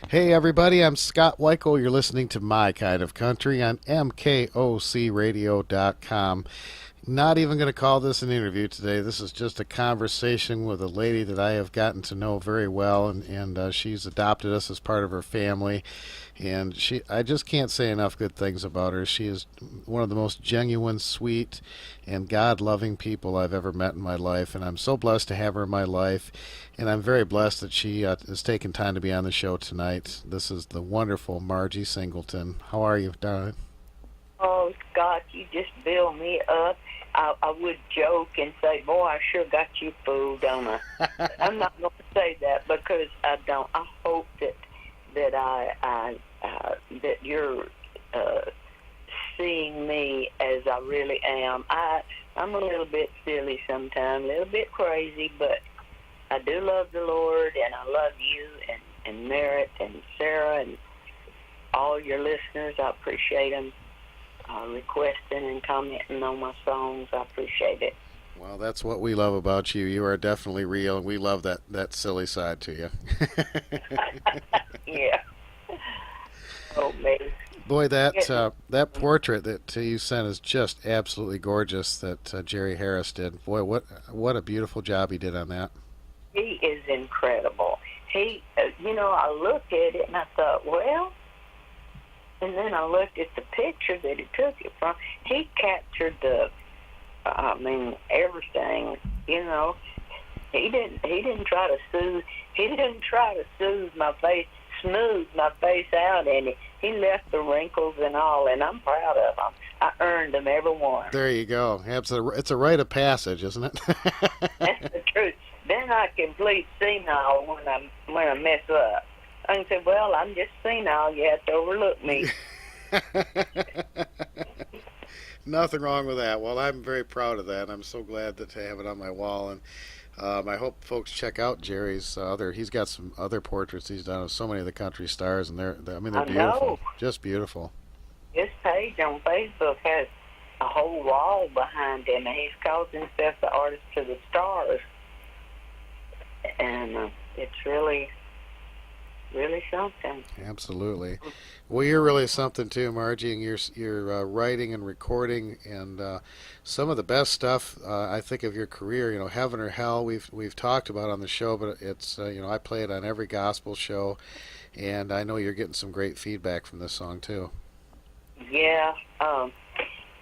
Hey everybody, I'm Scott Weichel. You're listening to My Kind of Country on MKOCRadio.com. Not even going to call this an interview today. This is just a conversation with a lady that I have gotten to know very well, and she's adopted us as part of her family. And I just can't say enough good things about her. She is one of the most genuine, sweet, and God-loving people I've ever met in my life, and I'm so blessed to have her in my life. And I'm very blessed that she has taken time to be on the show tonight. This is the wonderful Margie Singleton. How are you, darling? Oh, Scott, you just build me up. I would joke and say, boy, I sure got you fooled, don't I? I'm not going to say that because I don't. I hope that you're seeing me as I really am. I'm a little bit silly sometimes, a little bit crazy, but I do love the Lord, and I love you and Merritt and Sarah and all your listeners. I appreciate them requesting and commenting on my songs. I appreciate it. Well, that's what we love about you. You are definitely real, and we love that silly side to you. Yeah. Oh, me. Boy, that Yeah. that portrait that you sent is just absolutely gorgeous. That Jerry Harris did. Boy, what a beautiful job he did on that. He is incredible. I looked at it and I thought, well, and then I looked at the picture that he took it from. He captured everything. He didn't try to soothe. He didn't try to soothe my face, smooth my face out, and he left the wrinkles and all. And I'm proud of him. I earned them, every one. There you go. It's a rite of passage, isn't it? That's the truth. Then I complete senile when I mess up. I can say, well, I'm just senile. You have to overlook me. Nothing wrong with that. Well, I'm very proud of that. I'm so glad to have it on my wall, and I hope folks check out Jerry's other. He's got some other portraits he's done of so many of the country stars, and they're I beautiful, know. just beautiful. His page on Facebook has a whole wall behind him, and he's called himself the artist to the stars. And it's really, really something. Absolutely. Well, you're really something too, Margie, and you're writing and recording, and some of the best stuff I think of your career. You know, Heaven or Hell. We've talked about on the show, but it's I play it on every gospel show, and I know you're getting some great feedback from this song too. Yeah,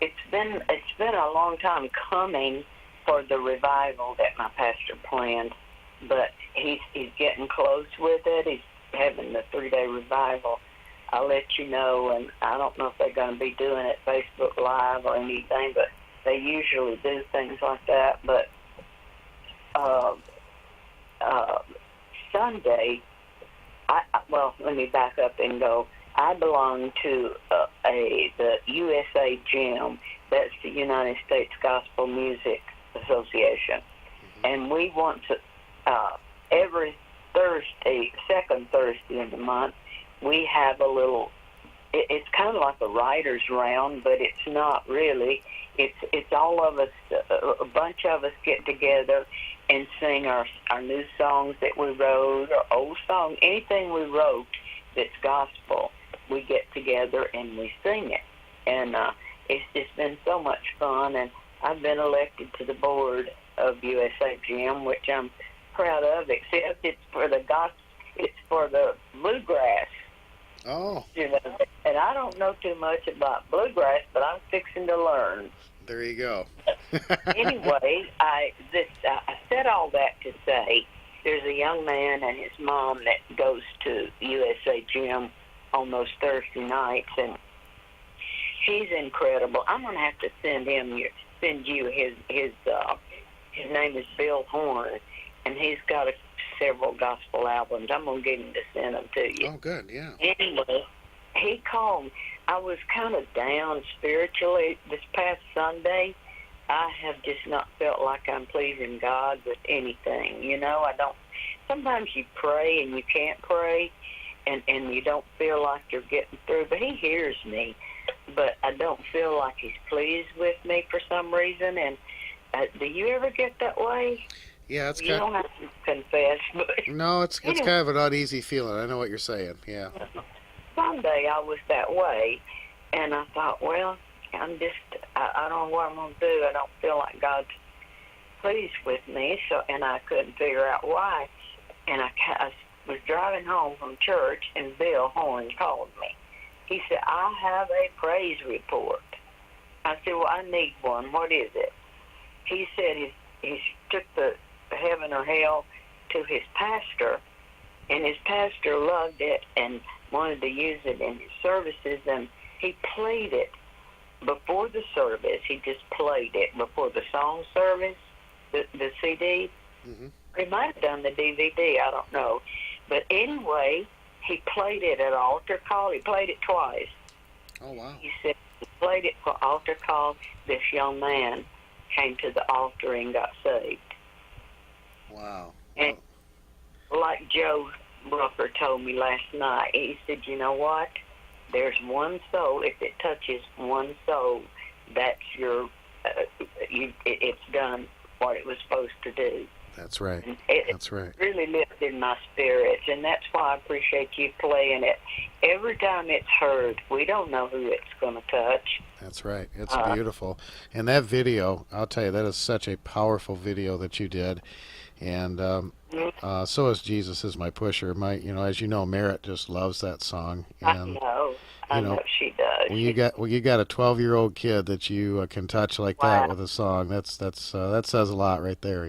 it's been a long time coming for the revival that my pastor planned, but he's getting close with it. He's having the 3-day revival. I'll let you know, and I don't know if they're going to be doing it Facebook Live or anything, but they usually do things like that. But uh, uh, Sunday, let me back up and go. I belong to the USA Gym. That's the United States Gospel Music Association, and we want to every Thursday, second Thursday in the month, we have a little. It's kind of like a writers' round, but it's not really. It's all of us. A bunch of us get together and sing our new songs that we wrote, or old songs, anything we wrote that's gospel. We get together and we sing it, and it's just been so much fun. And I've been elected to the board of USA Gym, which I'm proud of. Except it's for the bluegrass. Oh, And I don't know too much about bluegrass, but I'm fixing to learn. there you go. Anyway, I said all that to say there's a young man and his mom that goes to USA Gym on those Thursday nights, and he's incredible. I'm gonna have to send you his name is Bill Horn, and he's got several gospel albums. I'm gonna get him to send them to you. Oh, good, yeah. Anyway, he called. I was kind of down spiritually this past Sunday. I have just not felt like I'm pleasing God with anything. I don't. Sometimes you pray and you can't pray, and you don't feel like you're getting through. But He hears me, but I don't feel like He's pleased with me for some reason. And do you ever get that way? Yeah, it's You kind. don't have to confess, but No, it's anyway, kind of an uneasy feeling. I know what you're saying. Yeah. Sunday I was that way, and I thought, well, I don't know what I'm going to do. I don't feel like God's pleased with me, so, and I couldn't figure out why. And I was driving home from church, and Bill Horn called me. He said, I have a praise report. I said, well, I need one. What is it? He said he took the heaven or hell to his pastor, and his pastor loved it and wanted to use it in his services, and he played it before the service. He just played it before the song service, the CD. Hmm. He might have done the DVD, I don't know. But anyway, he played it at altar call. He played it twice. Oh wow. He said he played it for altar call. This young man came to the altar and got saved. Wow. And like Joe Brooker told me last night, he said, you know what? There's one soul. If it touches one soul, that's it's done what it was supposed to do. That's right. And it That's right. really lifted my spirits, and that's why I appreciate you playing it. Every time it's heard, we don't know who it's going to touch. That's right. It's beautiful. And that video, I'll tell you, that is such a powerful video that you did. And so is Jesus is my pusher. As you know, Merritt just loves that song. And I know she does. when you got a 12-year-old kid that you can touch like Wow. that with a song, that says a lot right there.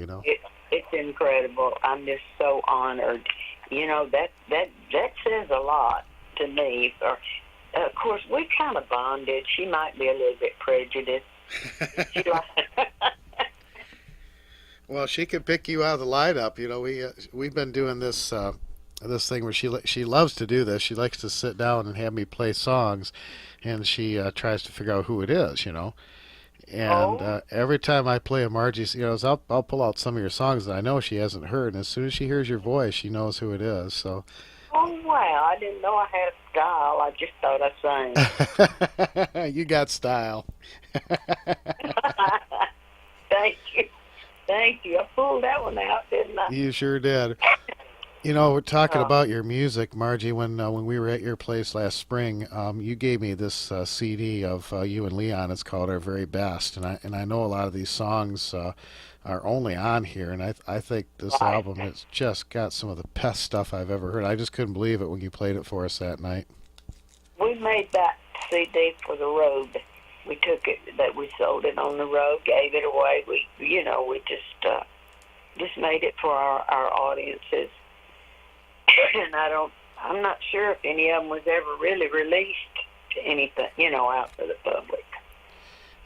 It's incredible. I'm just so honored. That says a lot to me. Of course, we kind of bonded. She might be a little bit prejudiced. Well, she could pick you out of the lineup. We've been doing this thing where she loves to do this. She likes to sit down and have me play songs, and she tries to figure out who it is. And every time I play a Margie's, I'll pull out some of your songs that I know she hasn't heard, and as soon as she hears your voice, she knows who it is. So. Oh, wow. I didn't know I had a style. I just thought I sang. You got style. Thank you. Thank you. I pulled that one out, didn't I? You sure did. We're talking about your music, Margie. When we were at your place last spring, you gave me this CD of you and Leon. It's called Our Very Best, and I know a lot of these songs are only on here, and I think this album has just got some of the best stuff I've ever heard. I just couldn't believe it when you played it for us that night. We made that CD for the road. We took it, we sold it on the road, gave it away. We just made it for our audiences. And I'm not sure if any of them was ever really released to anything, out for the public.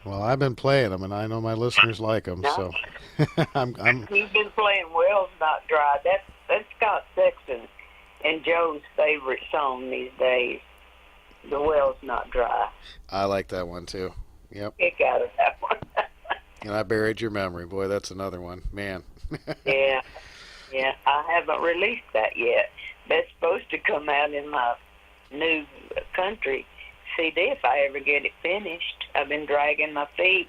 Well, I've been playing them, and I know my listeners like them. No. So, I'm. You've been playing Wells Not Dry. That's Scott Sexton and Joe's favorite song these days. The Wells Not Dry. I like that one too. Yep. Kick out of that one. And I Buried Your Memory. Boy, that's another one. Man. Yeah. I haven't released that yet. That's supposed to come out in my new country CD if I ever get it finished. I've been dragging my feet.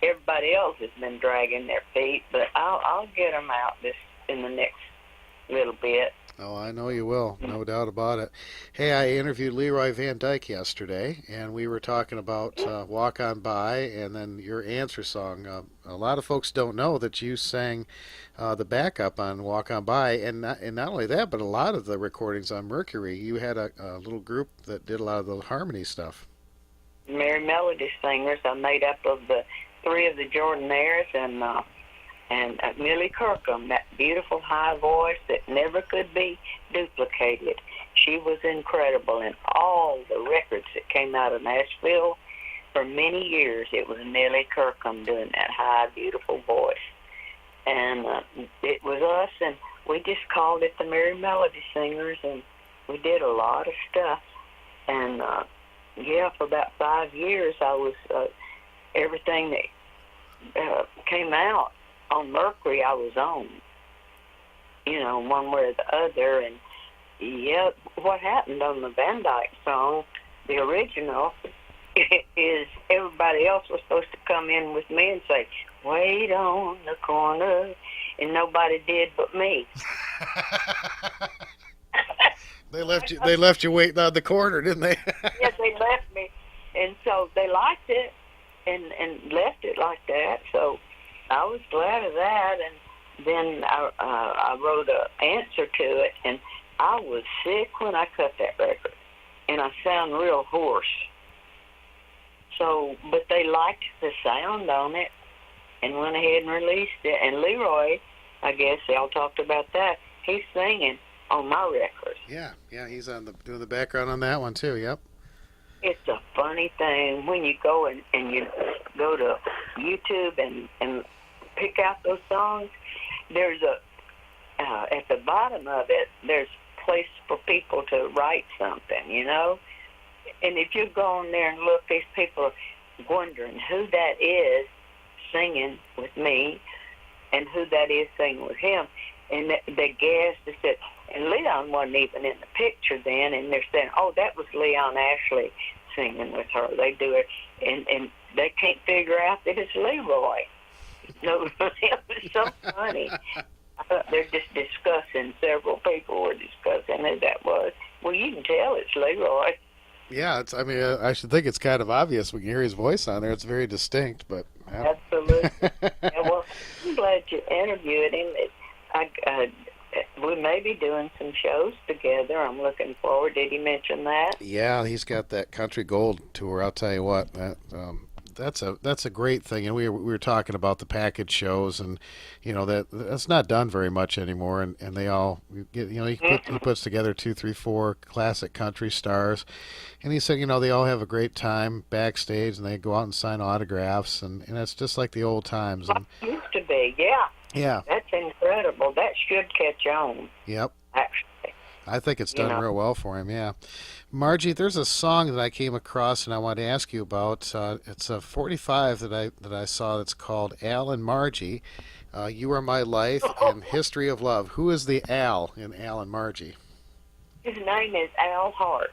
Everybody else has been dragging their feet, but I'll get them out in the next little bit. Oh, I know you will. No doubt about it. Hey, I interviewed Leroy Van Dyke yesterday, and we were talking about Walk On By and then your answer song. A lot of folks don't know that you sang the backup on Walk On By, and not only that, but a lot of the recordings on Mercury. You had a little group that did a lot of the harmony stuff. Merry Melody Singers. I made up of the three of the Jordanaires and Millie Kirkham, that beautiful high voice that never could be duplicated. She was incredible in all the records that came out of Nashville. For many years, it was Millie Kirkham doing that high, beautiful voice. And it was us, and we just called it the Merry Melody Singers, and we did a lot of stuff. And, for about 5 years, I was, everything that came out on Mercury, I was on, one way or the other. And, what happened on the Van Dyke song, the original, is everybody else was supposed to come in with me and say, wait on the corner, and nobody did but me. They left you waiting on the corner, didn't they? Yeah, they left me, and so they liked it, and left it like that. So I was glad of that, and then I wrote an answer to it, and I was sick when I cut that record, and I sound real hoarse. So, but they liked the sound on it, and went ahead and released it. And Leroy, I guess y'all talked about that. He's singing on my record. Yeah, he's doing the background on that one too. Yep. It's a funny thing when you go and you go to YouTube and pick out those songs. There's at the bottom of it, there's a place for people to write something, you know. And if you go on there and look, these people are wondering who that is singing with me and who that is singing with him. And they guessed, they said, and Leon wasn't even in the picture then, and they're saying, oh, that was Leon Ashley singing with her. They do it, and they can't figure out that it's Leroy. No, it was so funny. They're just discussing, several people were discussing who that was. Well, you can tell it's Leroy. Yeah, I should think it's kind of obvious when you hear his voice on there. It's very distinct, but... Yeah. Absolutely. Yeah, well, I'm glad you interviewed him. We may be doing some shows together. I'm looking forward. Did he mention that? Yeah, he's got that Country Gold tour. I'll tell you what, that's a great thing. And we were talking about the package shows, and that's not done very much anymore. And they all get, he puts together 2, 3, 4 classic country stars, and he said they all have a great time backstage, and they go out and sign autographs, and it's just like the old times. And it used to be, yeah. Yeah. That's incredible. That should catch on. Yep. Actually. I think it's done real well for him, yeah. Margie, there's a song that I came across and I want to ask you about. It's a 45 that I saw that's called Al and Margie. You Are My Life and History of Love. Who is the Al in Al and Margie? His name is Al Hart.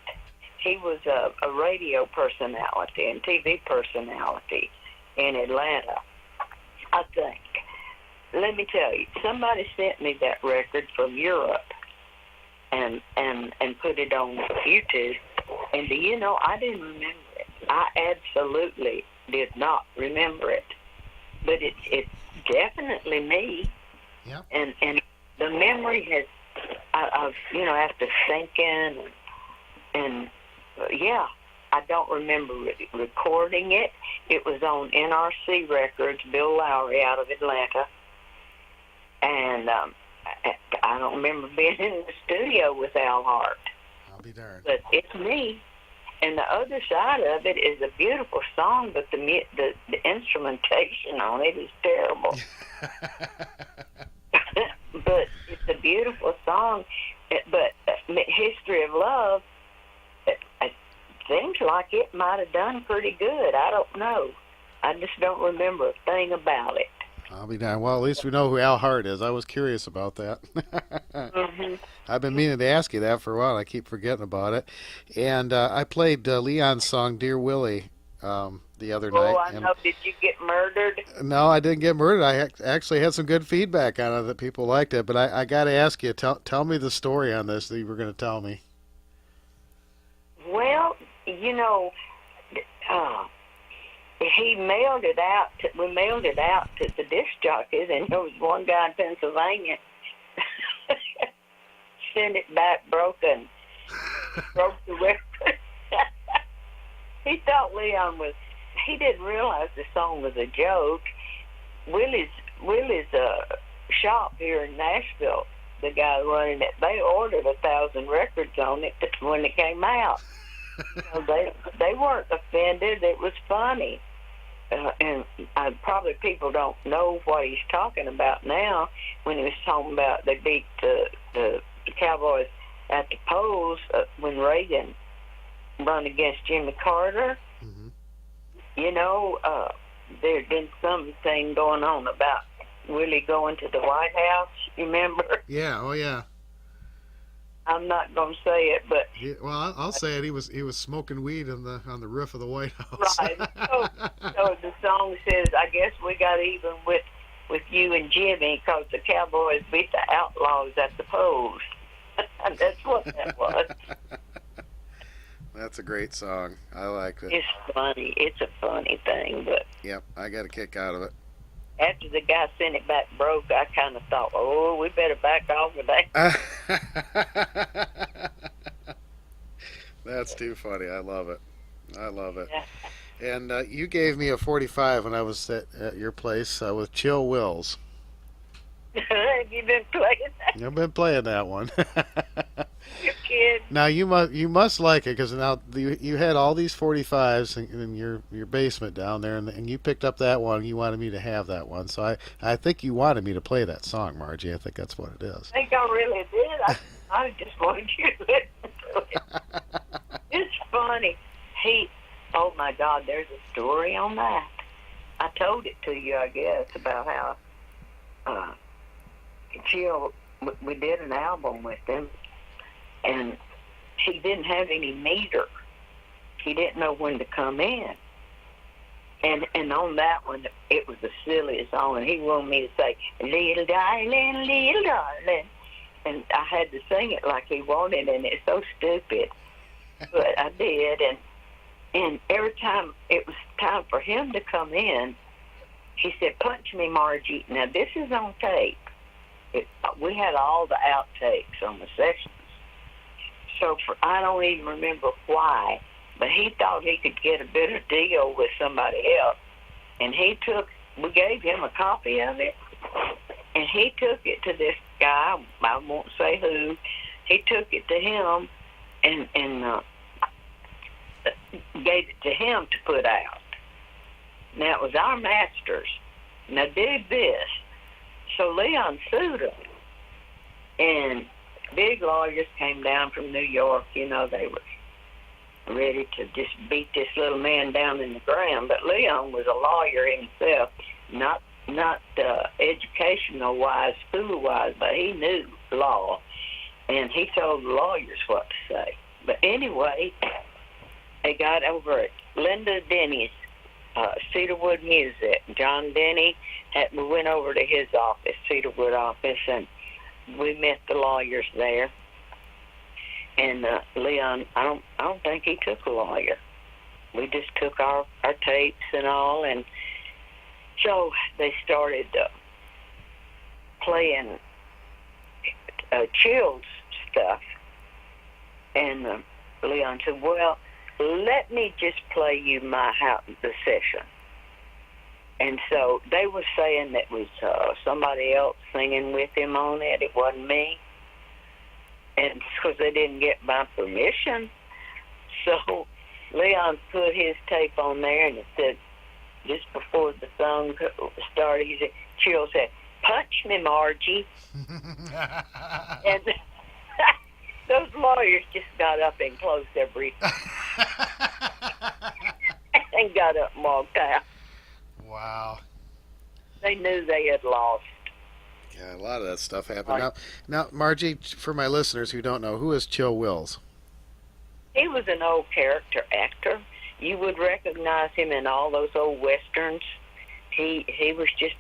He was a radio personality and TV personality in Atlanta, I think. Let me tell you, somebody sent me that record from Europe and put it on YouTube. And do you know, I didn't remember it. I absolutely did not remember it. But it's definitely me. Yeah. And the memory has, I've after thinking and yeah, I don't remember recording it. It was on NRC Records, Bill Lowry out of Atlanta. And I don't remember being in the studio with Al Hart. I'll be darned. But it's me. And the other side of it is a beautiful song, but the instrumentation on it is terrible. But it's a beautiful song. But History of Love, it seems like it might have done pretty good. I don't know. I just don't remember a thing about it. I'll be darned. Well, at least we know who Al Hart is. I was curious about that. Mm-hmm. I've been meaning to ask you that for a while. I keep forgetting about it. And I played Leon's song, Dear Willie, the other night. Oh, I know. Did you get murdered? No, I didn't get murdered. I actually had some good feedback on it that people liked it. But I got to ask you, tell me the story on this that you were going to tell me. Well, we mailed it out to the disc jockeys, and there was one guy in Pennsylvania sent it back broke the record. He thought he didn't realize the song was a joke. Willie's shop here in Nashville, the guy running it, they ordered 1,000 records on it when it came out. So they weren't offended. It was funny. And probably people don't know what he's talking about now when he was talking about they beat the Cowboys at the polls when Reagan run against Jimmy Carter. Mm-hmm. There'd been something going on about Willie going to the White House, you remember? Yeah, oh yeah. I'm not going to say it, but well, I'll say it. He was smoking weed on the roof of the White House. Right. So the song says, "I guess we got even with with you and Jimmy because the Cowboys beat the Outlaws at the polls. That's what that was. That's a great song. I like it. It's funny. It's a funny thing, but Yep, I got a kick out of it. after the guy sent it back broke, I kind of thought, oh, we better back off of that. That's too funny. I love it. I love it. Yeah. And you gave me a 45 when I was at your place with Chill Wills. Have you been playing that? I've been playing that one. Your kid? Now you must like it because now you had all these 45s in your basement down there, and you picked up that one. You wanted me to have that one, so I think you wanted me to play that song, Margie. I think that's what it is. I think I really did. I just wanted you to listen to it. It's funny. Oh my God, there's a story on that. I told it to you, I guess, about how Jill, we did an album with him, and he didn't have any meter. He didn't know when to come in. And on that one, it was the silliest song, and he wanted me to say, little darling, little darling. And I had to sing it like he wanted, and it's so stupid. But I did, and every time it was time for him to come in, he said, punch me, Margie. Now, this is on tape. We had all the outtakes on the sessions. So I don't even remember why, but he thought he could get a better deal with somebody else. And we gave him a copy of it, and he took it to this guy, I won't say who. He took it to him and gave it to him to put out. Now, it was our masters. Now, dig this. So Leon sued him, and big lawyers came down from New York. You know, they were ready to just beat this little man down in the ground. But Leon was a lawyer himself, not educational-wise, school-wise, but he knew law, and he told the lawyers what to say. But anyway, they got over at Linda Denny's Cedarwood Music. John Denny, we went over to his office, Cedarwood office, and we met the lawyers there. And Leon, I don't think he took a lawyer. We just took our tapes and all, and so they started playing Chill's stuff. And Leon said, well, let me just play you the session. And so they were saying that was somebody else singing with him on it. It wasn't me. And because they didn't get my permission. So Leon put his tape on there, and it said, just before the song started, he said, Chill said, punch me, Margie. And those lawyers just got up and closed their briefcase and got up and walked out. Wow. They knew they had lost. Yeah, a lot of that stuff happened. Now, Margie, for my listeners who don't know, who is Chill Wills? He was an old character actor. You would recognize him in all those old westerns. He was just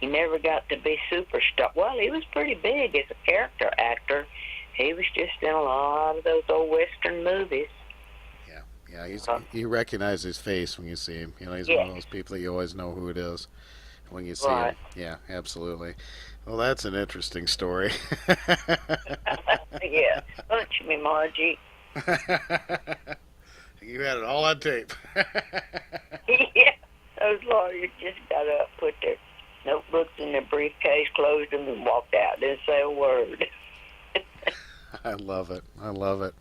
he never got to be superstar. Well, he was pretty big as a character actor. He was just in a lot of those old western movies. Yeah, you recognize his face when you see him. You know, he's one of those people that you always know who it is when you see him. Yeah, absolutely. Well, that's an interesting story. Yeah, punch me, Margie. You had it all on tape. Yeah, those lawyers just got up, put their notebooks in their briefcase, closed them, and walked out. Didn't say a word. I love it. I love it.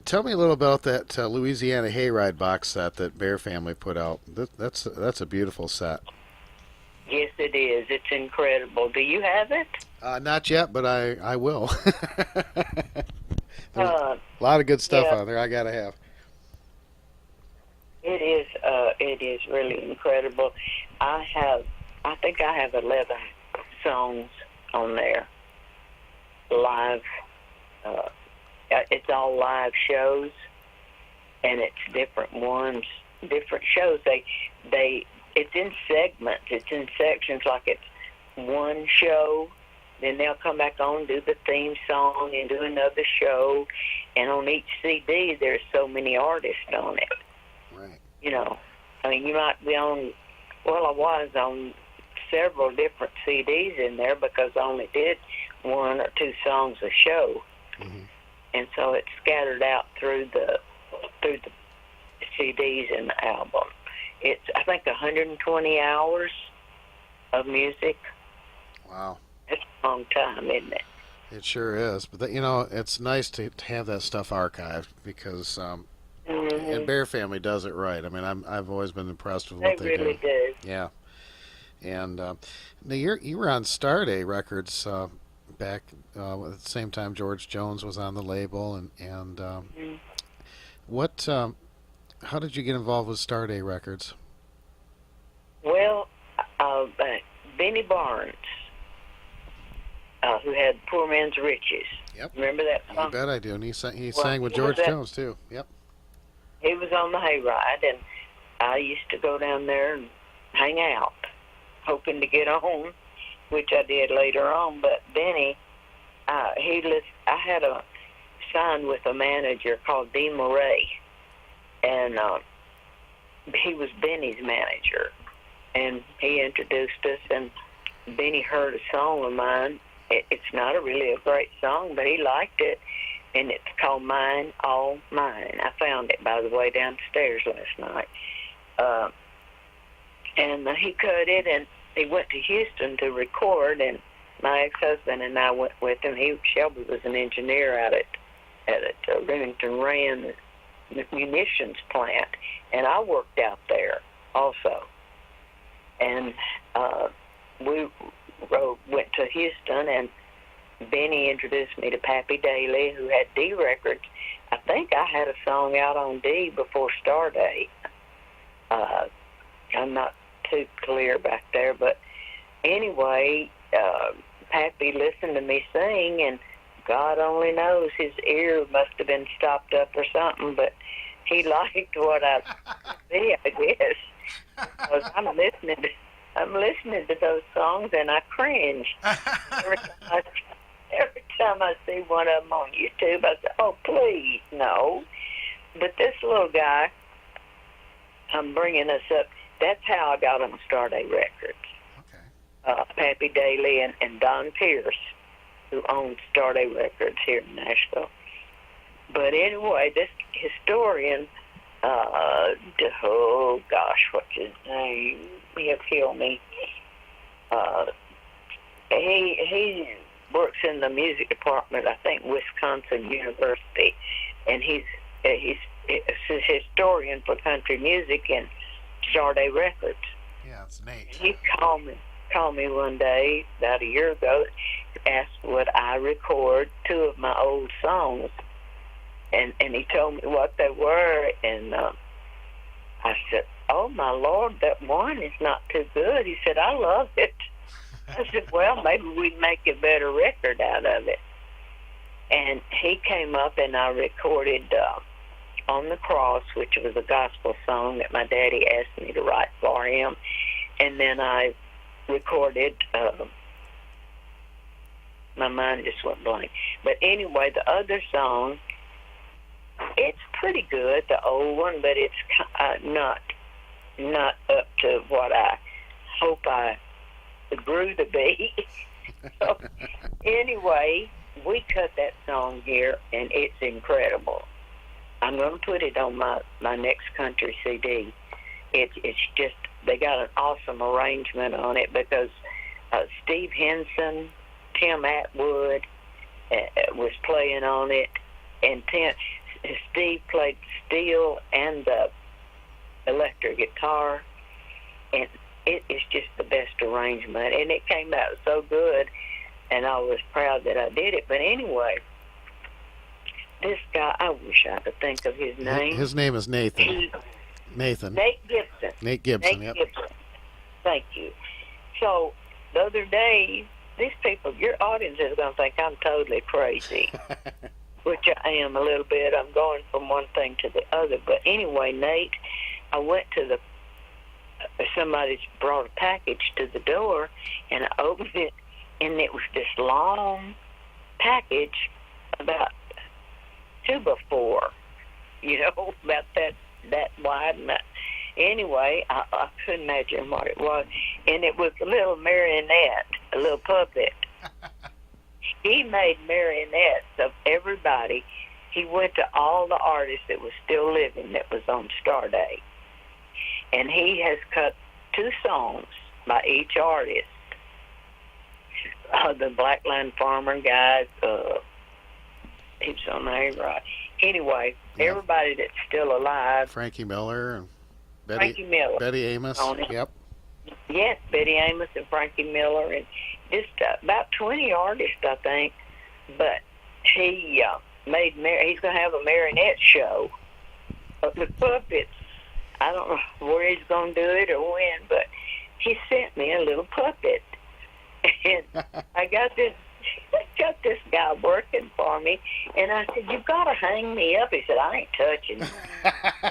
Tell me a little about that Louisiana Hayride box set that Bear Family put out. That's a beautiful set. Yes, it is. It's incredible. Do you have it? Not yet, but I will. A lot of good stuff on there I gotta have. It is really incredible. I think I have 11 songs on there. Live. It's all live shows, and it's different ones, different shows. They it's in segments. It's in sections, like it's one show, then they'll come back on, do the theme song, and do another show. And on each CD, there's so many artists on it. Right. You know, I mean, you might be on, well, I was on several different CDs in there because I only did one or two songs a show. Mm-hmm. And so it's scattered out through the CDs and the album. It's, I think, 120 hours of music. Wow. That's a long time, isn't it? It sure is. But, you know, it's nice to have that stuff archived because, and Bear Family does it right. I mean, I've always been impressed with what they they really do. Yeah. And now you were on Starday Records back at the same time George Jones was on the label. And what, how did you get involved with Starday Records? Well, Benny Barnes, who had Poor Man's Riches. Yep. Remember that song? You bet I do. And he sang with George Jones, too. Yep. He was on the hayride, and I used to go down there and hang out, hoping to get on, which I did later on. But Benny, I had a signed with a manager called D. Murray, and he was Benny's manager. And he introduced us, and Benny heard a song of mine. It's not really a great song, but he liked it, and it's called Mine, All Mine. I found it, by the way, downstairs last night. And he cut it, and he went to Houston to record, and my ex-husband and I went with him. Shelby was an engineer out at Remington Rand munitions plant, and I worked out there also. And we went to Houston, and Benny introduced me to Pappy Daly, who had D Records. I think I had a song out on D before Starday. I'm not too clear back there, but anyway, Pappy listened to me sing, and God only knows, his ear must have been stopped up or something, but he liked what I did, I guess. Because I'm listening to those songs, and I cringe. Every time I see one of them on YouTube, I say, oh, please, no. But this little guy, I'm bringing us up, that's how I got on Starday Records. Okay. Pappy Daly and Don Pierce, who owns Starday Records here in Nashville. But anyway, this historian, oh gosh, what's his name? He'll kill me. He works in the music department, I think, Wisconsin University, and he's a historian for country music and Starday Records. Yeah, it's Nate. He called me one day about a year ago, asked would I record two of my old songs, and he told me what they were, and I said, oh my Lord, that one is not too good. He said, I love it. I said, well, maybe we'd make a better record out of it. And he came up, and I recorded On the Cross, which was a gospel song that my daddy asked me to write for him. And then I recorded, my mind just went blank. But anyway, the other song, it's pretty good, the old one, but it's not up to what I hope I grew to be. So anyway, we cut that song here, and it's incredible. I'm going to put it on my next country CD. It's just, they got an awesome arrangement on it because Steve Henson, Tim Atwood was playing on it, and Steve played steel and the electric guitar, and it is just the best arrangement, and it came out so good, and I was proud that I did it. But anyway, this guy, I wish I could think of his name. His name is Nathan. Nate Gibson. Nate Gibson, yep. Gibson. Thank you. So the other day, these people, your audience is going to think I'm totally crazy, which I am a little bit. I'm going from one thing to the other. But anyway, Nate, I went to the somebody's brought a package to the door, and I opened it, and it was this long package about 2x4, about that wide. And anyway, I couldn't imagine what it was, and it was a little marionette, a little puppet. He made marionettes of everybody. He went to all the artists that was still living that was on Star Day. And he has cut 2 songs by each artist. The Blackline Farmer guy, he was on there, right? Anyway, everybody that's still alive. Frankie Miller and Frankie Miller. Betty Amos. Yep. Yes, Betty Amos and Frankie Miller, and just about 20 artists, I think. But he he's going to have a marionette show of the puppets. I don't know where he's going to do it or when, but he sent me a little puppet. And I got this guy working for me, and I said, "You got to hang me up." He said, "I ain't touching him.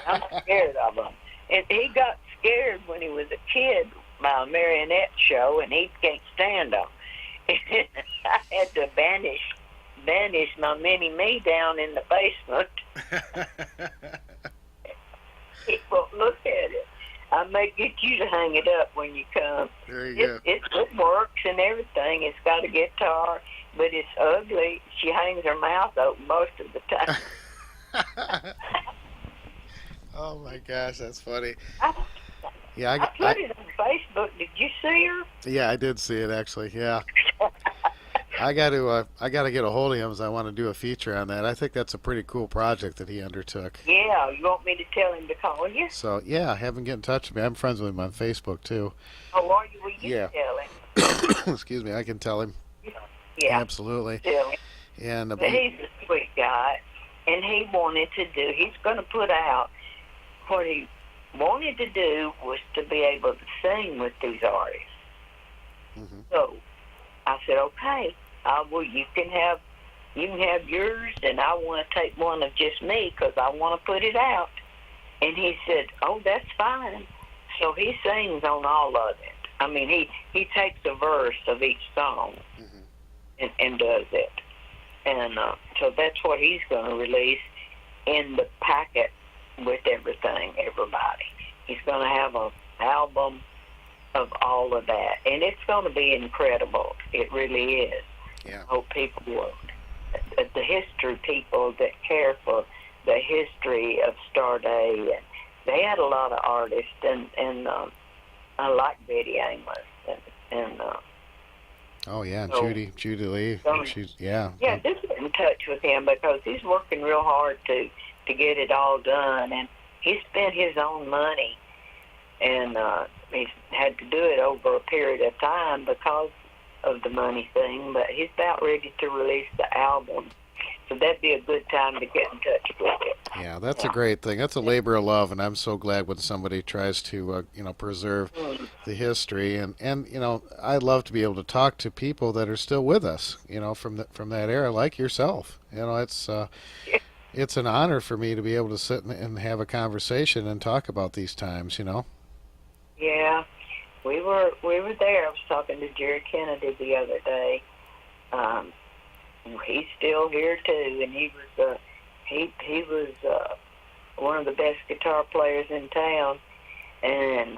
I'm scared of him." And he got scared when he was a kid by a marionette show, and he can't stand them. I had to banish my mini-me down in the basement. He won't look at it. I may get you to hang it up when you come. There you go. It works and everything. It's got a guitar, but it's ugly. She hangs her mouth open most of the time. Oh my gosh, that's funny. I Yeah, put it on Facebook. Did you see her? Yeah, I did see it actually. Yeah. I got to get a hold of him as I want to do a feature on that. I think that's a pretty cool project that he undertook. Yeah, you want me to tell him to call you? So yeah, have him get in touch with me. I'm friends with him on Facebook too. Oh, are you? Will you tell him? Excuse me, I can tell him. Yeah, Absolutely. tell him. And But he's a sweet guy, and he wanted to do. He's going to put out what he wanted to do was to be able to sing with these artists. Mm-hmm. So I said, okay. Well, you can have yours, and I want to take one of just me because I want to put it out. And he said, oh, that's fine. So he sings on all of it. I mean, he takes a verse of each song and does it. And so that's what he's going to release in the packet with everybody. He's going to have an album of all of that. And it's going to be incredible. It really is. Yeah. I hope people will, the history people that care for the history of Star Day, and they had a lot of artists, and I like Betty Amos, and oh yeah, so, Judy Lee, she's just get in touch with him because he's working real hard to get it all done, and he spent his own money, and he's had to do it over a period of time because of the money thing, but he's about ready to release the album. So that'd be a good time to get in touch with it. Yeah, that's a great thing. That's a labor of love, and I'm so glad when somebody tries to, preserve the history. And I love to be able to talk to people that are still with us, from that era, like yourself. It's an honor for me to be able to sit and have a conversation and talk about these times. Yeah. We were there. I was talking to Jerry Kennedy the other day. He's still here too, and he was one of the best guitar players in town, and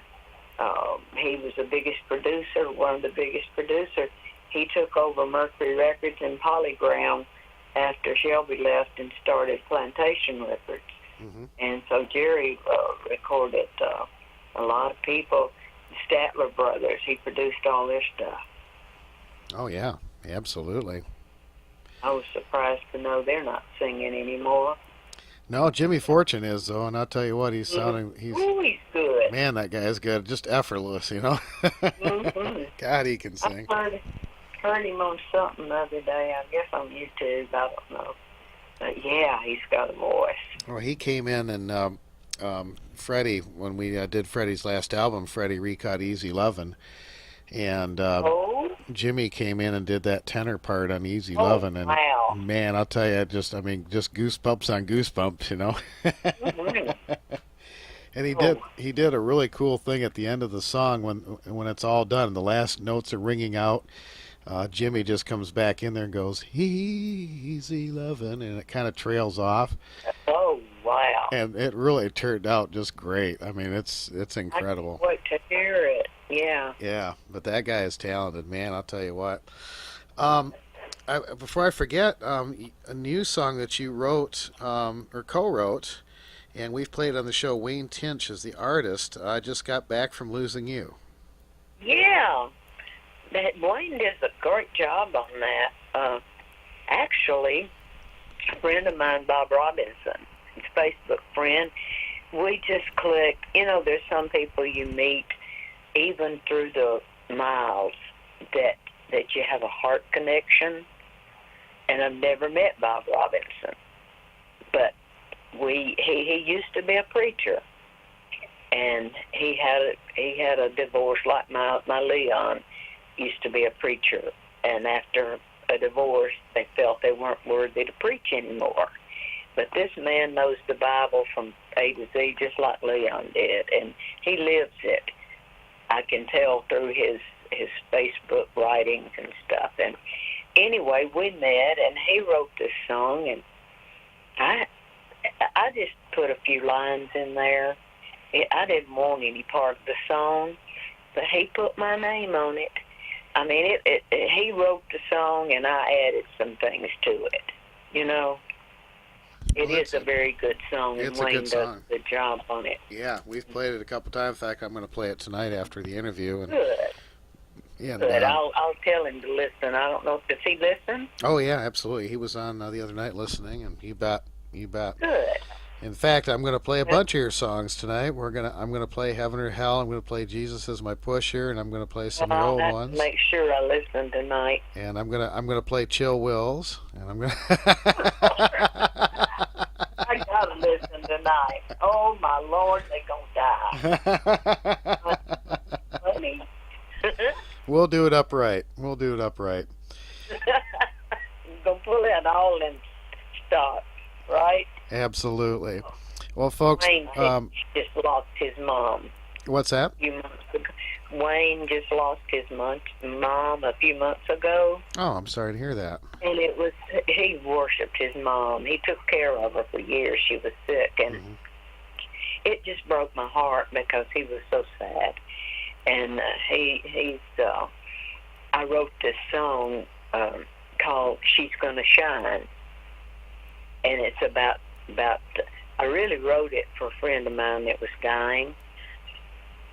he was the biggest producer, one of the biggest producers. He took over Mercury Records and Polygram after Shelby left and started Plantation Records, and so Jerry recorded a lot of people. Statler Brothers, he produced all their stuff. Oh yeah, absolutely. I was surprised to know they're not singing anymore. No, Jimmy Fortune is though, and I'll tell you what, he's sounding. He's good. Man, that guy is good. Just effortless, God, he can sing. I heard him on something the other day. I guess on YouTube. I don't know. But yeah, he's got a voice. Well, he came in and. Freddie, when we did Freddie's last album, Freddie recut Easy Lovin', and Jimmy came in and did that tenor part on Easy Lovin', and wow. Man, I'll tell you, just goosebumps on goosebumps, And Oh, he did a really cool thing at the end of the song when it's all done and the last notes are ringing out. Jimmy just comes back in there and goes, "Easy lovin'," and it kind of trails off. oh, wow. And it really turned out just great. I mean, it's I can't incredible. wait to hear it. Yeah. Yeah, but that guy is talented, man. I'll tell you what. Um, before I forget, a new song that you wrote or co-wrote, and we've played on the show. Wayne Tinch is the artist. I just got back from losing you. Yeah. That Wayne does a great job on that. Actually, a friend of mine, Bob Robinson, his Facebook friend, we just clicked. You know, there's some people you meet even through the miles that you have a heart connection. And I've never met Bob Robinson, but he used to be a preacher, and he had a divorce like my Leon used to be a preacher, and after a divorce they felt they weren't worthy to preach anymore. But this man knows the Bible from A to Z just like Leon did, and he lives it. I can tell through his Facebook writings and stuff. And anyway, we met, and he wrote this song, and I just put a few lines in there. I didn't want any part of the song, but he put my name on it. I mean, he wrote the song, and I added some things to it. You know, it Well, is a very good song, and it's a Wayne good does song. a good job on it. Yeah, we've played it a couple times. In fact, I'm going to play it tonight after the interview. And Good, yeah, good. I'll tell him to listen. I don't know if does he listen. oh yeah, absolutely. He was on the other night listening, and you bet, you bet. Good. In fact, I'm going to play a bunch of your songs tonight. I'm going to play Heaven or Hell. I'm going to play Jesus is My Pusher, and I'm going to play some of the I'll old have ones. to make sure I listen tonight. And I'm gonna play Chill Wills, and I'm gonna. I gotta listen tonight. Oh my Lord, they gonna die. Funny. We'll do it upright. We'll do it upright. Gonna pull it all in stock, right? Absolutely. Well, folks, Wayne just lost his mom what's that? a few months ago. Wayne just lost his mom a few months ago, Oh, I'm sorry to hear that. and he worshipped his mom. He took care of her for years. She was sick, and it just broke my heart because he was so sad. And I wrote this song called "She's Gonna Shine," and it's about. I really wrote it for a friend of mine that was dying,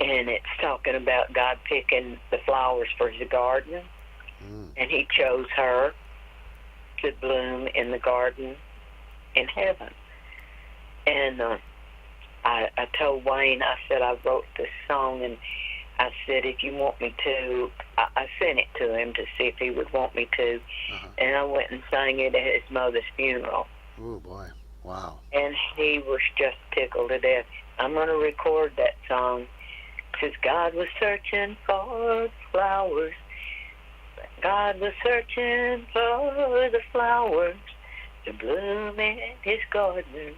and it's talking about God picking the flowers for his garden, and he chose her to bloom in the garden in heaven. And I told Wayne, I said I wrote this song, and I said if you want me to, I sent it to him to see if he would want me to, and I went and sang it at his mother's funeral. Oh boy! Wow. And he was just tickled to death. I'm going to record that song. Because God was searching for flowers. God was searching for the flowers to bloom in his garden.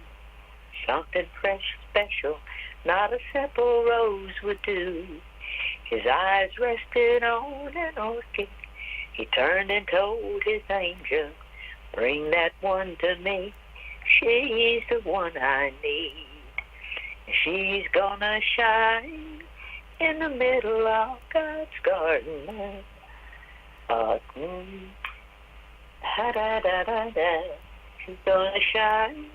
Something fresh, special, not a simple rose would do. His eyes rested on an orchid. He turned and told his angel, bring that one to me. She's the one I need. She's gonna shine in the middle of God's garden. Da-da-da-da-da. She's gonna shine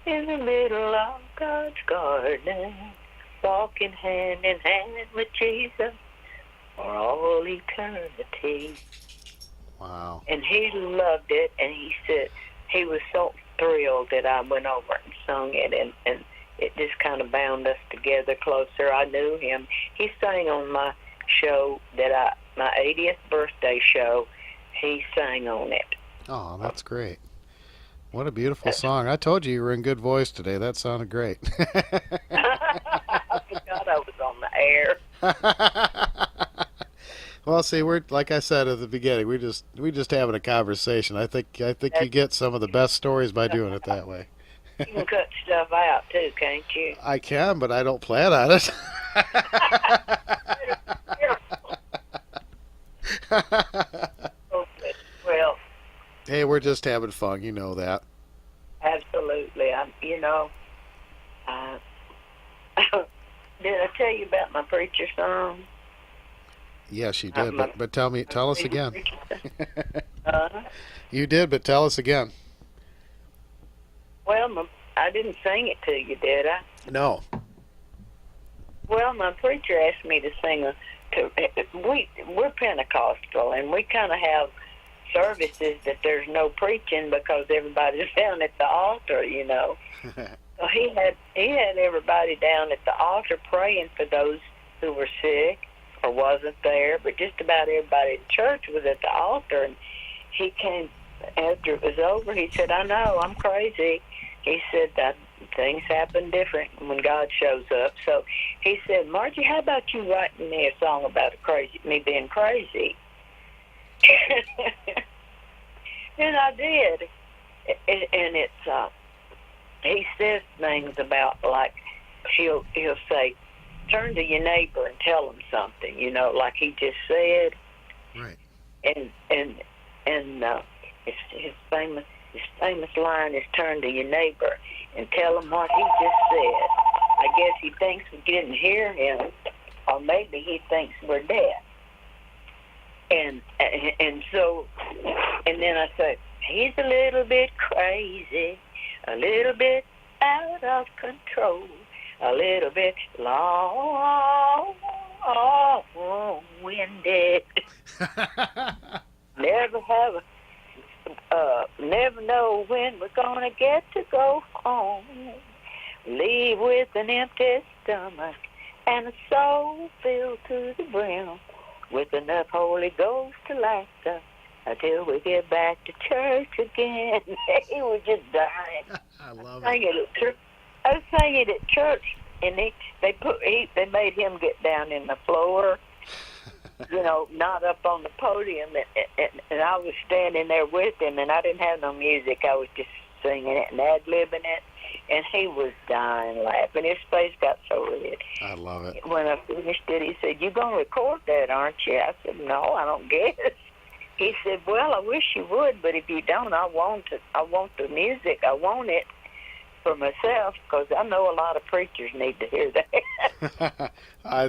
in the middle of God's garden, walking hand in hand with Jesus for all eternity. Wow. And he loved it, and he said he was so thrilled that I went over and sung it, and it just kind of bound us together closer. I knew him. He sang on my show my 80th birthday show. He sang on it. Oh, that's great. What a beautiful song. I told you were in good voice today. That sounded great. I forgot I was on the air. Well, see, we're like I said at the beginning, we just having a conversation. I think you get some of the best stories by doing it that way. You can cut stuff out too, can't you? I can, but I don't plan on it. Well, Hey, we're just having fun. You know that. absolutely. Uh, did I tell you about my preacher song? Yes, you did. My But tell us again. preacher song. Uh, You did, but tell us again. well, I didn't sing it to you, did I? No. Well, my preacher asked me to sing we're Pentecostal, and we kind of have services that there's no preaching because everybody's down at the altar, you know. So he had everybody down at the altar praying for those who were sick or wasn't there, but just about everybody in church was at the altar. And he came after it was over. He said, "I know, I'm crazy." He said that things happen different when God shows up. So he said, "Margie, how about you writing me a song about me being crazy?" And I did. And it's he says things about, like, he'll say, "Turn to your neighbor and tell him something," you know, like he just said. Right. And his famous line is, "Turn to your neighbor and tell him what he just said." I guess he thinks we didn't hear him, or maybe he thinks we're dead. And so, and then I say, "He's a little bit crazy, a little bit out of control, a little bit long-winded. Never know when we're gonna get to go home. Leave with an empty stomach and a soul filled to the brim, with enough Holy Ghost to last us until we get back to church again." He was just dying. I love I was singing at church, and they made him get down in the floor, you know, not up on the podium, and I was standing there with him, and I didn't have no music. I was just singing it and ad-libbing it, and he was dying laughing. His face got so red. I love it. When I finished it, he said, "You gonna record that, aren't you?" I said, "No, I don't guess." He said, "Well, I wish you would, but if you don't, I want the music. I want it for myself, because I know a lot of preachers need to hear that."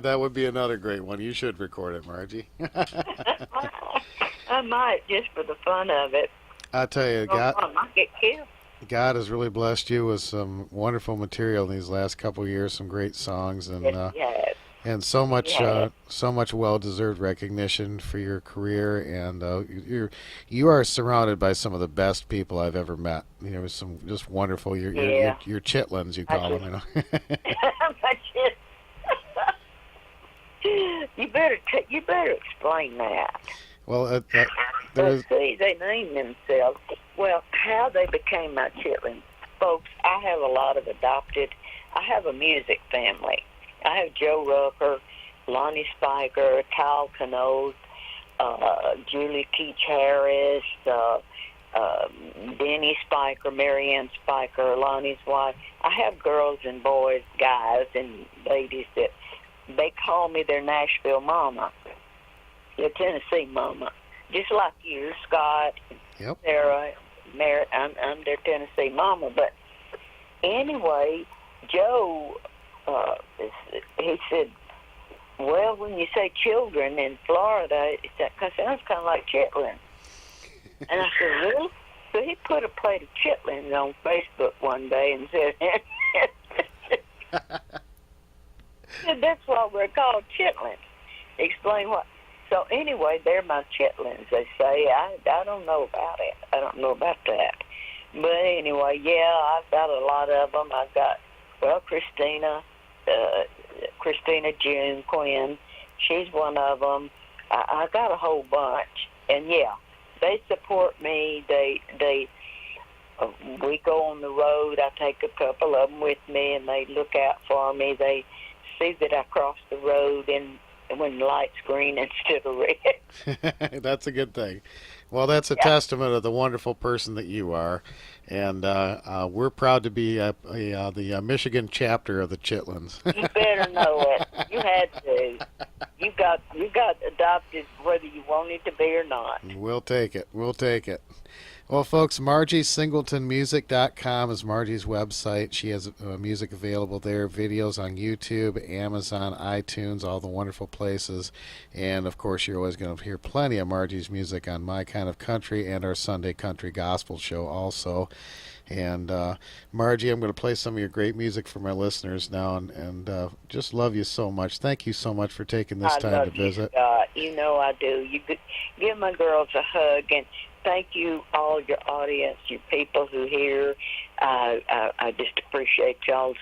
That would be another great one. You should record it, Margie. I might, just for the fun of it. I tell you, I might get killed. God has really blessed you with some wonderful material in these last couple of years, some great songs, and Yes, yes. and so much well-deserved recognition for your career. And you are surrounded by some of the best people I've ever met. You know, some just wonderful. Your chitlins, you call them. You know. You better explain that. Well, See, they name themselves. Well, how they became my chitlins, folks. I have a lot of adopted. I have a music family. I have Joe Rucker, Lonnie Spiker, Kyle Canoes, Julie Keach Harris, Denny Spiker, Marianne Spiker, Lonnie's wife. I have girls and boys, guys and ladies that they call me their Nashville mama, their Tennessee mama, just like you, Scott, Yep. Sarah, Merritt. I'm their Tennessee mama. But anyway, Joe, he said, "Well, when you say children in Florida, that sounds kind of like chitlins." And I said, "Really?" So he put a plate of chitlins on Facebook one day and said, "That's why we're called chitlins." Explain what. So anyway, they're my chitlins, they say. I don't know about it. I don't know about that. But anyway, yeah, I've got a lot of them. I've got, well, Christina June Quinn. She's one of them. I got a whole bunch. And yeah, they support me. We go on the road. I take a couple of them with me, and they look out for me. They see that I cross the road and when the light's green instead of red. That's a good thing. Well, that's a testament of the wonderful person that you are. And we're proud to be the Michigan chapter of the Chitlins. You better know it. You had to. You got adopted whether you wanted to be or not. We'll take it. We'll take it. Well, folks, MargieSingletonMusic.com is Margie's website. She has music available there, videos on YouTube, Amazon, iTunes, all the wonderful places. And, of course, you're always going to hear plenty of Margie's music on My Kind of Country and our Sunday Country Gospel show also. And, Margie, I'm going to play some of your great music for my listeners now, and just love you so much. Thank you so much for taking this time to visit. You know I do. You could give my girls a hug, and thank you, all your audience, you people who hear. I just appreciate y'all's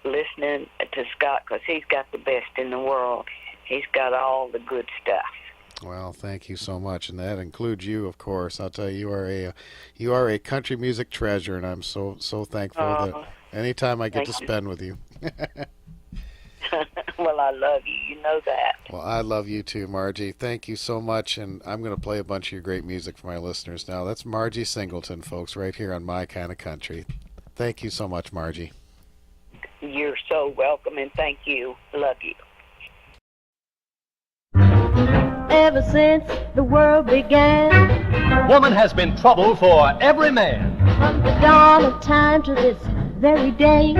listening to Scott, because he's got the best in the world. He's got all the good stuff. Well, thank you so much, and that includes you, of course. I'll tell you, you are a country music treasure, and I'm so thankful that anytime I get to spend with you. Well, I love you. You know that. Well, I love you too, Margie. Thank you so much, and I'm going to play a bunch of your great music for my listeners now. That's Margie Singleton, folks, right here on My Kind of Country. Thank you so much, Margie. You're so welcome, and thank you. Love you. Ever since the world began, Woman has been trouble for every man. from the dawn of time to this very day,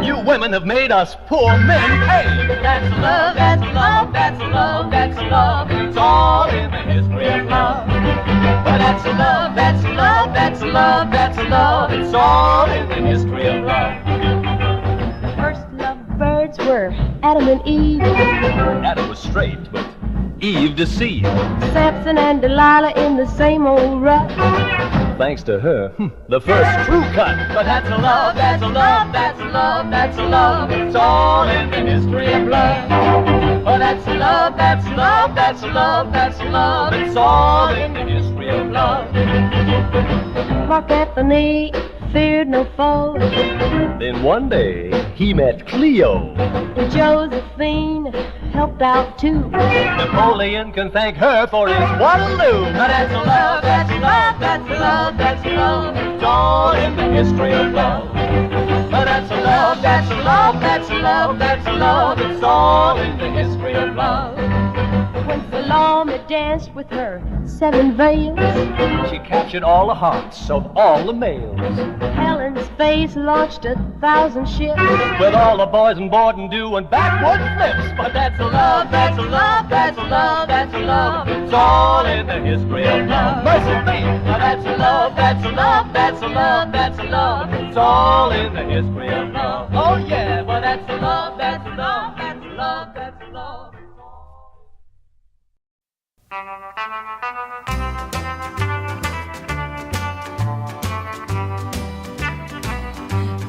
You women have made us poor men pay. That's love, that's love, that's love, that's love. It's all in the history of love. But that's love, that's love, that's love, that's love. It's all in the history of love. the first lovebirds were Adam and Eve, Adam was straight, but Eve deceived. Samson and Delilah in the same old rut. Thanks to her, the first true cut. But that's a love, that's a love, that's a love, that's a love. It's all in the history of love. But that's a love, that's a love, that's a love, that's a love. It's all in the history of love. Mark Anthony feared no foe, Then one day he met Cleo. and Josephine helped out too. Napoleon can thank her for his Waterloo. But that's a love, that's a love, that's a love, that's a love. It's all in the history of love. But that's a love, that's a love, that's a love, that's a love. It's all in the history of love. When Salome danced with her 7 veils, She captured all the hearts of all the males. Helen's face launched 1,000 ships. With all the boys on board and doing backward flips. But that's a love, that's a love, that's a love, that's a love. It's all in the history of love. Mercy me. Now that's a love, that's a love, that's a love, that's a love. It's all in the history of love. Oh yeah, well that's a love, that's a love, that's a love, that's a love.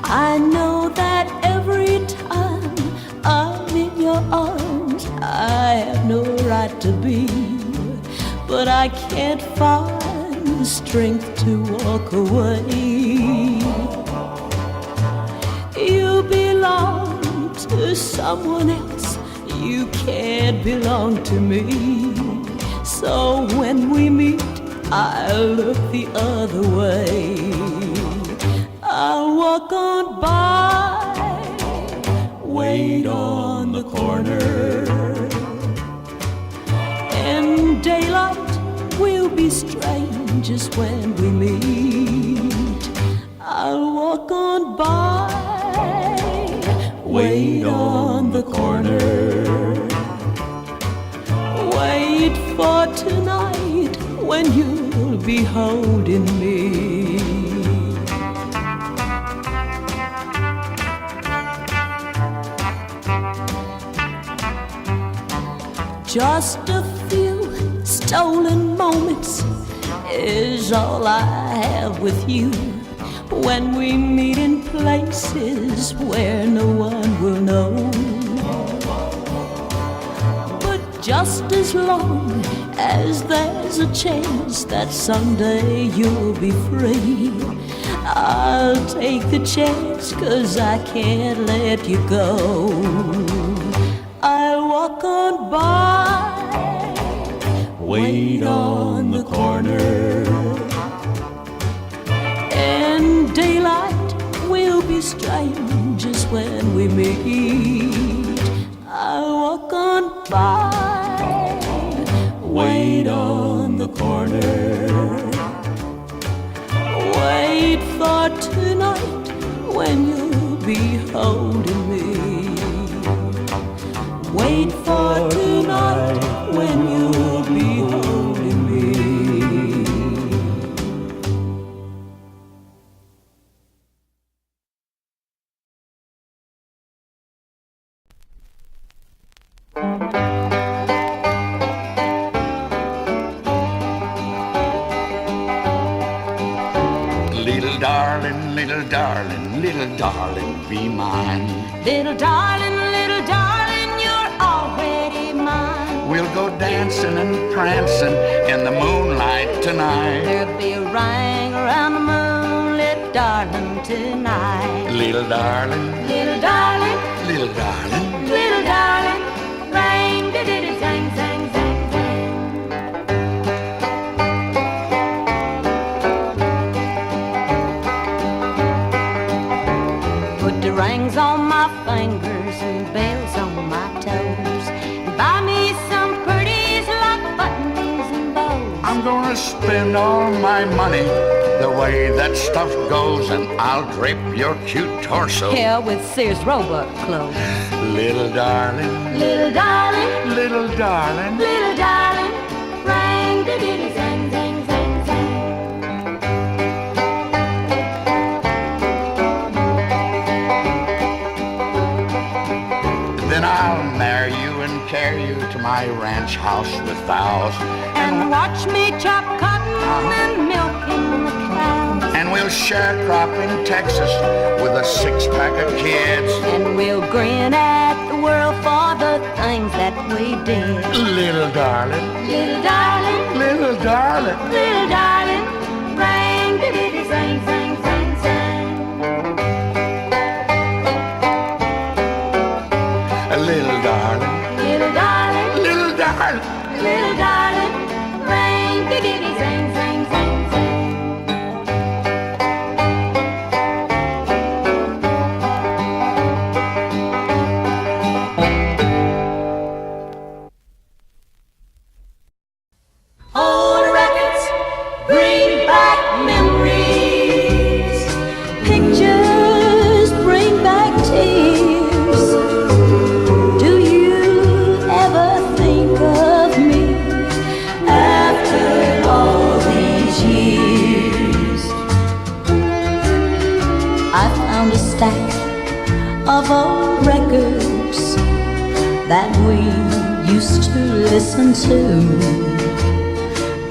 I know that every time I'm in your arms, I have no right to be, but I can't find the strength to walk away. You belong to someone else, you can't belong to me. So when we meet, I'll look the other way. I'll walk on by, wait on the corner. In daylight, we'll be strangers when we meet. I'll walk on by, wait on the corner. Wait for tonight when you'll be holding me. Just a few stolen moments is all I have with you. When we meet in places where no one will know. But just as long as there's a chance that someday you'll be free, I'll take the chance, 'cause I can't let you go. I'll walk on by, wait on the corner. daylight, we'll be strangers when we meet. I'll walk on by, wait on the corner, wait for tonight when you'll be holding me. Wait for tonight when you'll be holding me. Little darling, little darling, little darling, be mine. Little darling, you're already mine. We'll go dancing and prancing in the moonlight tonight. There'll be a ring around the moonlit darling tonight. Little darling, Little darling, little darling, little darling, ring, diddy, zang, zang, zang, zang. Put the rings on my fingers and bells on my toes. Buy me some pretties like buttons and bows. I'm gonna spend all my money the way that stuff goes, and I'll drape your cute torso. Here with Sears Roebuck clothes. Little darling, Little darling, little darling, little darling, ring, diddy, zang, zang, zang, zang. then I'll marry you and carry you to my ranch house with vows. And watch me chop cotton and milking the cows. And we'll share a crop in Texas with a six-pack of kids. And we'll grin at the world for the things that we did. Little darling, Little darling, little darling, little darling, ring, diddy, zang, zang, zang, zang. little darling, Little darling, little darling. little darling, ring, diddy, zang, zang, zang, zang. Old records bring back memories. Pictures bring back tears. Do you ever think of me after all these years? I found a stack of old records that we used to listen to.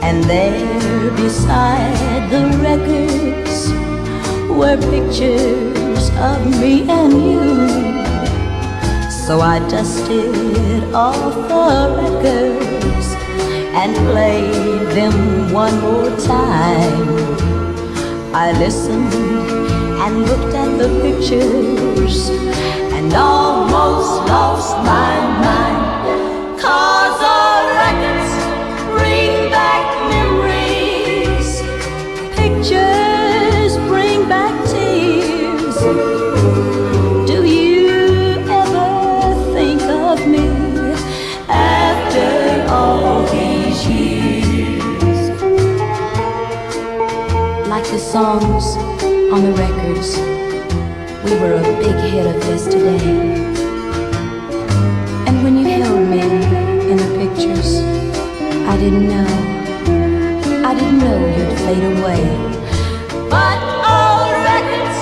And there beside the records were pictures of me and you. So I dusted off the records and played them one more time. I listened and looked at the pictures and almost lost my mind. 'Cause all records bring back memories. Pictures bring back tears. Do you ever think of me after all these years? Like the songs on the records, we were a big hit of yesterday. And when you held me in the pictures, I didn't know you'd fade away. But old records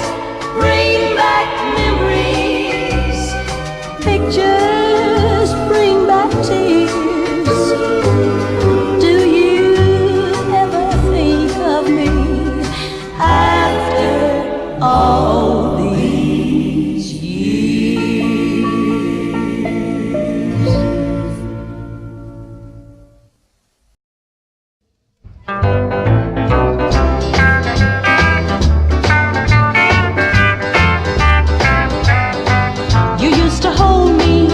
bring back memories. Pictures bring back tears. Do you ever think of me after all these years? You used to hold me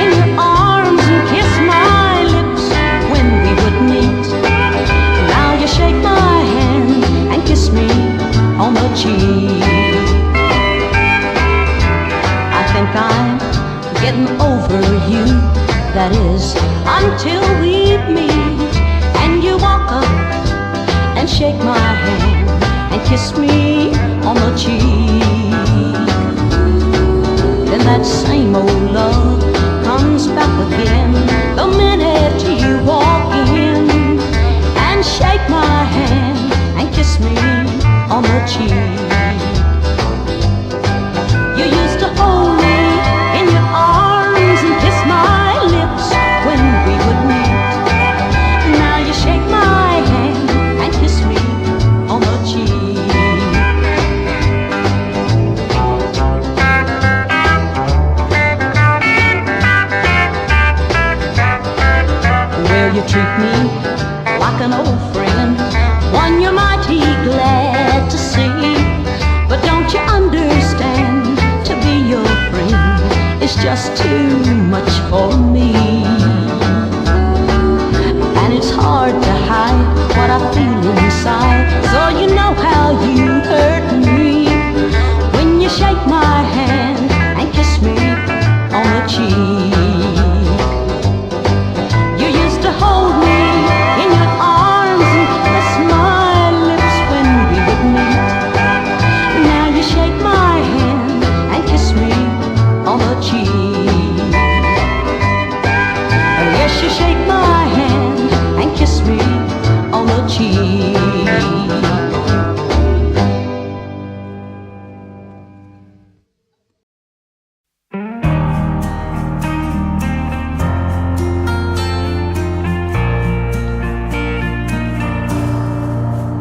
in your arms and kiss my lips when we would meet. Now you shake my hand and kiss me on the cheek. until we meet. And you walk up and shake my hand and kiss me on the cheek. Then that same old love comes back again the minute you walk in and shake my hand and kiss me on the cheek. You used to hold me in your arms and kiss my lips when we would meet. Now you shake my hand and kiss me on the cheek. Well, you treat me like an old friend, one you're mighty glad to see. But don't you understand, to be your friend is just too much for me. And it's hard to hide what I feel inside, so you know how you hurt me when you shake my hand and kiss me on the cheek. You used to hold me in your arms and kiss my lips when we would meet. Now you shake my hand and kiss me on the cheek. Yes, you shake my hand and kiss me on the cheek.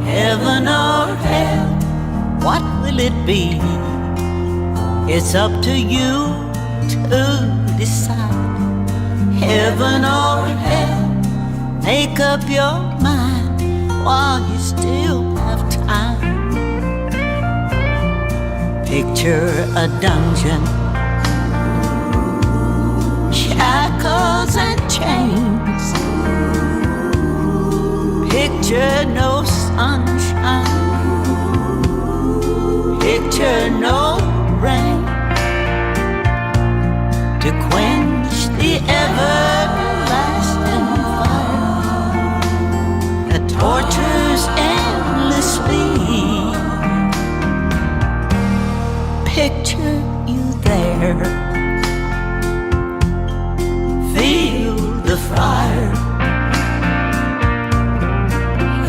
Heaven or hell, what will it be? It's up to you to decide. Heaven or hell, make up your mind while you still have time. Picture a dungeon, shackles and chains. Picture no sunshine, picture no rain to quench the everlasting fire that tortures endlessly. Picture you there, feel the fire.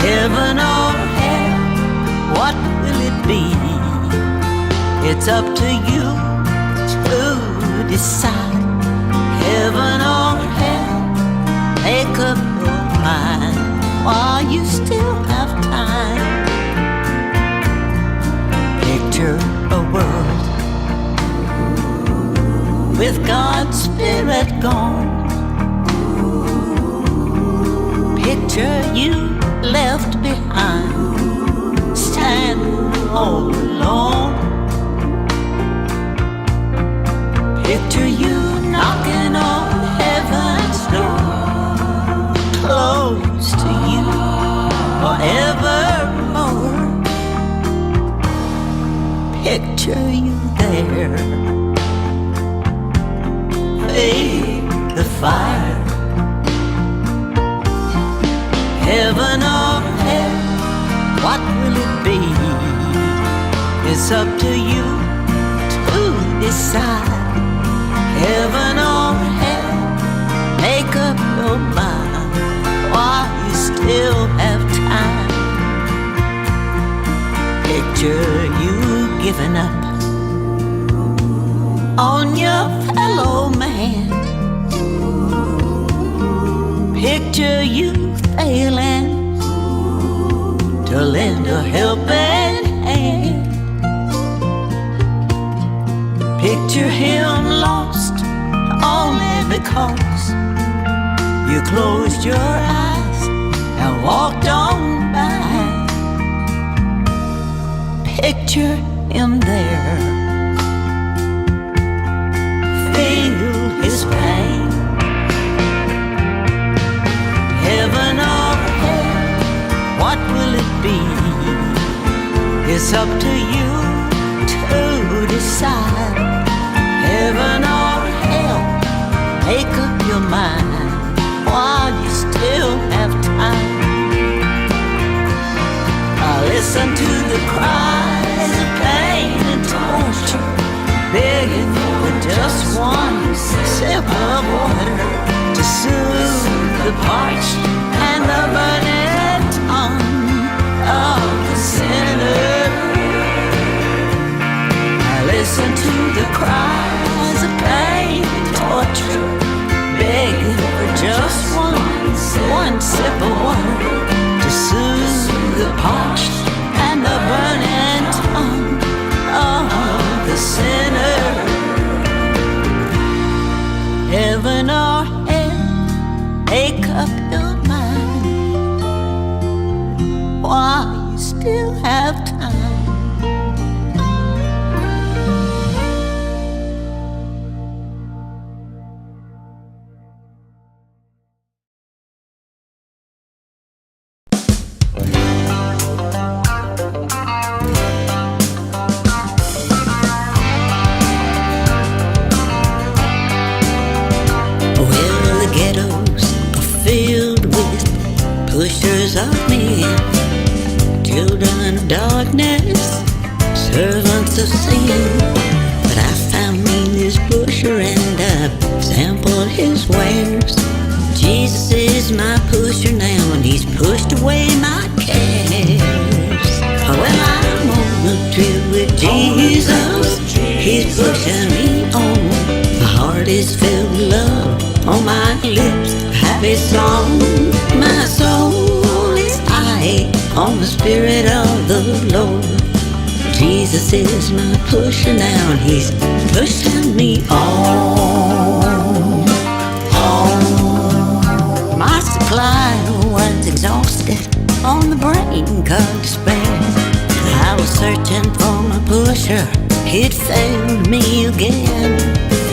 Heaven or hell, what will it be? It's up to you to decide. Heaven or hell, make up your mind while you still have time. Picture a world with God's spirit gone. Picture you left behind, standing all alone. Picture you knocking on heaven's door, close to you forevermore. Picture you there, feel the fire. Heaven or hell, what will it be? It's up to you to decide. Heaven or hell, make up your mind while you still have time. Picture you giving up on your fellow man. Picture you failing to lend a helping hand. Picture him lost only because you closed your eyes and walked on by. Picture him there, feel his pain. Heaven or hell, what will it be? It's up to you to decide. Heaven or hell, make up your mind parched and the burning tongue of the sinner. I listen to the cries of pain, torture, begging for just one sip of water to soothe the parched and the burning tongue of the sinner. Heaven or hell, make up your mind while you still have time. Pushers of men, children of darkness, servants of sin. But I found me this pusher and I've sampled his wares. Jesus is my pusher now and he's pushed away my cares. Well, I'm on the trip with Jesus, he's pushing me on. My heart is filled with love, on my lips a happy song. My soul is high on the Spirit of the Lord. Jesus is my pusher now and he's pushing me on. My supply was exhausted, on the brink of despair. I was searching for my pusher, he'd failed me again.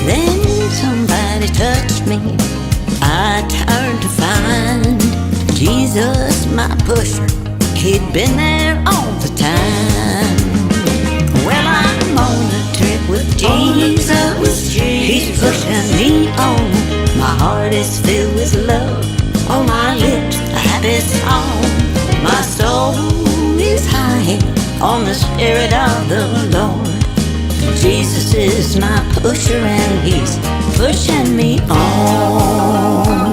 Then somebody touched me, I turned to find Jesus, my pusher, he'd been there all the time. Well, I'm on a trip with Jesus, he's pushing me on. My heart is filled with love, on my lips a happy song. My soul is high on the Spirit of the Lord. Jesus is my pusher and he's pushing me on.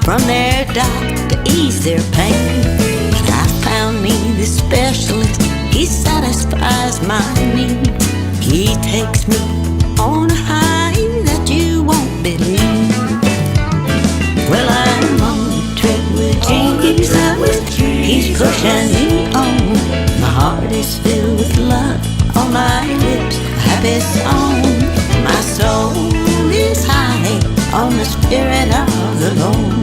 From their doc to ease their pain. But I found me the specialist, he satisfies my needs. He takes me on a high that you won't believe. Well, I'm on a trip with Jesus, he's pushing me on. My heart is filled with love, on my lips a happy song. My soul is high on the Spirit of the Lord.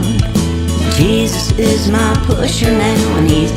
Jesus is my pusher now and he's